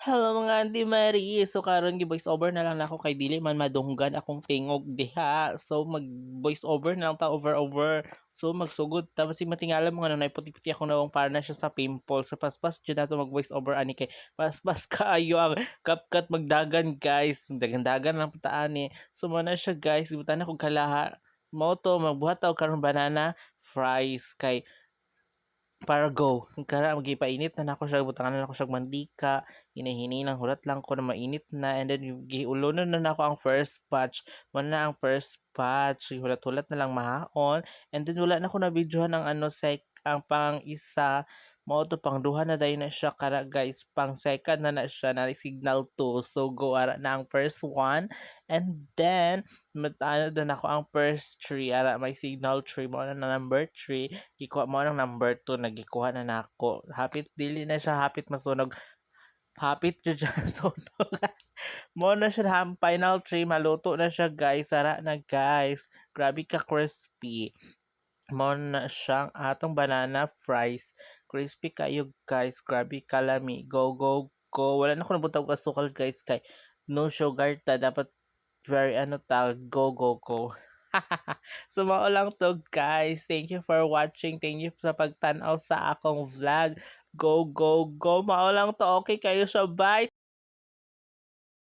Hello mga Auntie Marie. So karon gi-voice over na lang nako kay dili man madunggan akong tingog diha. So mag-voice over na lang ta over. So magsugod ta basi matingala mo nga nay puti-puti ako nawong para na siya sa pimple. So paspas jud nato mag-voice over ani kay paspas kaayo ang kapkat magdagan guys. Dagan-dagan lang pataan ni. So mo na siya guys, ibutan na kog kalaha. Mo to magbuhat ta og karon banana fries kay para go. Kara magipainit na nako siya, butangan na nako siya og mantika, hinay lang hulat lang ko na mainit na, and then giulonon na nako ang first batch. Mo na ang first batch, hulat-hulat na lang mahaon, and then wala na ko na videohan ang ano ang pang isa. Mao to pang duha na dayon na siya kara guys, pang second na siya na signal 2. So go ara na ang first one, and then matano na ako ang first 3 ara may signal 3 mo na number 3. Gikuha mo ng number 2, nagikuha na nako. Hapit dili na siya hapit masunog. Hapit jud siya sunog. Mo na siya final 3, maluto na siya guys. Sara na guys. Grabe ka crispy. Mo na siyang atong banana fries. Crispy kayo guys. Grabe kalami. Go, go, go. Wala na ko nabutang asukal guys kay no sugar ta. Dapat very go, go, go. So mao lang to guys. Thank you for watching. Thank you sa pagtanaw sa akong vlog. Go, go, go. Mao lang to. Okay kayo siya. Bye.